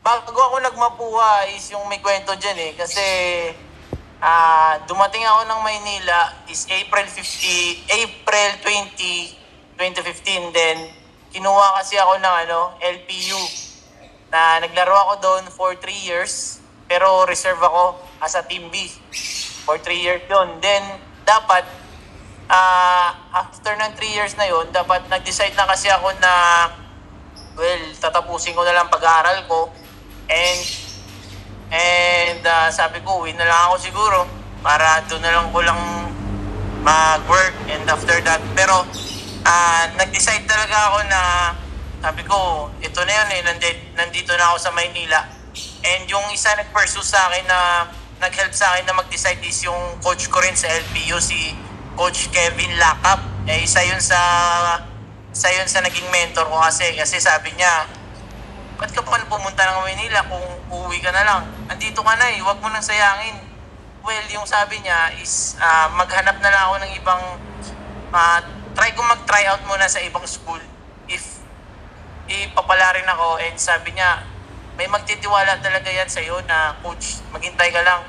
bago ako nagmapuha is yung may kwento dyan eh. Kasi dumating ako ng Maynila is April 20, 2015. Then, kinuha kasi ako ng LPU. Na naglaro ako doon for 3 years. Pero reserve ako as a Team B. For 3 years yun. Then, dapat, after ng 3 years na yun, dapat nag-decide na kasi ako na, tatapusin ko na lang pag-aaral ko. And sabi ko, uwi na lang ako siguro para doon na lang ko lang mag-work and after that. Pero nag-decide talaga ako na sabi ko, ito na yun eh, nandito na ako sa Maynila. And yung isa nag-pursue sa akin na nag-help sa akin na mag-decide is yung coach ko rin sa LPU, si Coach Kevin Lakap. Isa yun sa naging mentor ko kasi sabi niya, ba't ka pa pumunta ng Manila kung uuwi ka na lang? Andito ka na eh, huwag mo nang sayangin. Well, yung sabi niya is maghanap na lang ako ng ibang, try ko mag-try out muna sa ibang school if ipapala rin ako. And sabi niya, may magtitiwala talaga yan sa'yo na coach, maghintay ka lang.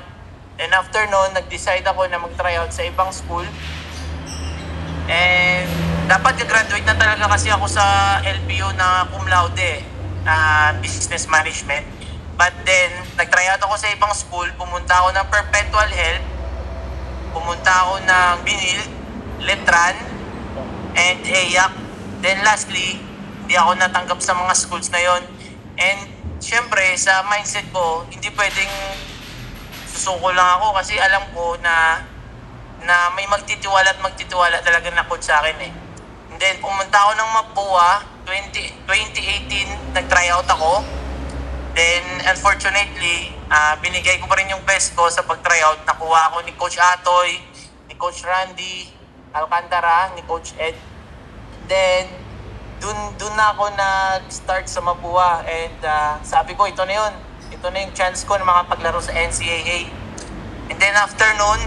And after noon, nag-decide ako na mag-try out sa ibang school. And dapat graduate na talaga kasi ako sa LPU na cum laude, business management. But then, nag-try out ako sa ibang school. Pumunta ako ng Perpetual Health. Pumunta ako ng Binil, Letran, and EYAC. Then lastly, hindi ako natanggap sa mga schools na yon. And syempre, sa mindset ko, hindi pwedeng susuko lang ako kasi alam ko na may magtitiwala talaga na coach sa akin eh. And then, pumunta ako ng Mapua, 2018, nag-try out ako. Then, unfortunately, binigay ko pa rin yung best ko sa pag-try out. Nakuha ako ni Coach Atoy, ni Coach Randy Alcantara, ni Coach Ed. Then, dun na ako nag-start sa Mapua. And sabi ko, ito na yun. Ito na yung chance ko na makapaglaro sa NCAA. And then, after nun,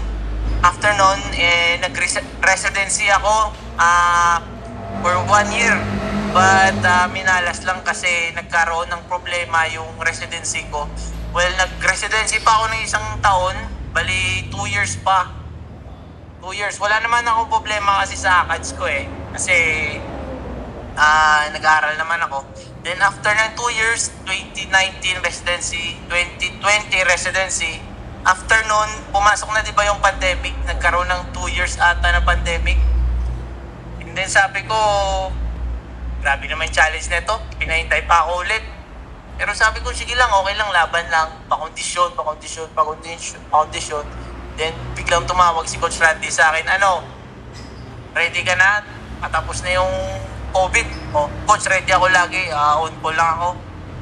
nag-residency ako for 1 year. But minalas lang kasi nagkaroon ng problema yung residency ko. Well, nag-residency pa ako ng 1 taon, bali 2 years pa. 2 years. Wala naman ako problema kasi sa ACADS ko eh. Kasi nag-aaral naman ako. Then after ng 2 years, 2019 residency, 2020 residency. After nun, pumasok na diba yung pandemic? Nagkaroon ng 2 years ata na pandemic. And then sabi ko, grabe naman yung challenge nito. Pinahintay pa ako ulit. Pero sabi ko, sige lang, okay lang, laban lang. Pakondisyon. Then biglang tumawag si Coach Randy sa akin, ready ka na? Patapos na yung COVID. Coach, ready ako lagi. On call lang ako.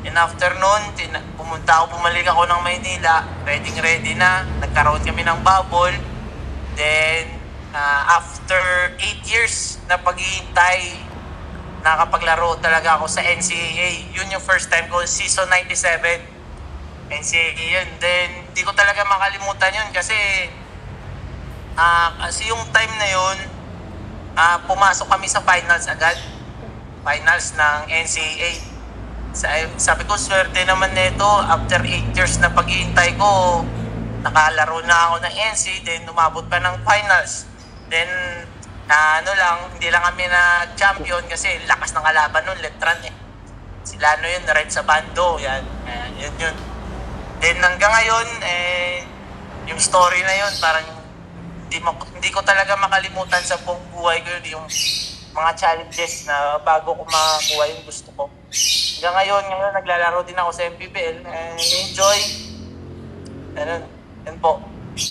And after nun, bumalik ako ng Maynila. Ready na. Nagkaroon kami ng bubble. Then, after 8 years na paghihintay, nakapaglaro talaga ako sa NCAA. Yun yung first time ko, season 97. NCAA yun. Then, di ko talaga makalimutan yun kasi yung time na yun, pumasok kami sa finals agad. Finals ng NCAA. Sabi ko, swerte naman nito. After 8 years na paghihintay ko, nakalaro na ako ng NC, then umabot pa ng finals. Then, hindi lang kami nag-champion kasi lakas ng kalaban nun, Letran eh. Sila yun, Red sa bando, yan. Yun. Then hanggang ngayon, yung story na yun, parang hindi ko talaga makalimutan sa buong buhay ko yun, yung mga challenges na bago ko makakuha yung gusto ko. Hanggang ngayon, naglalaro din ako sa MPBL. Enjoy. Yan po.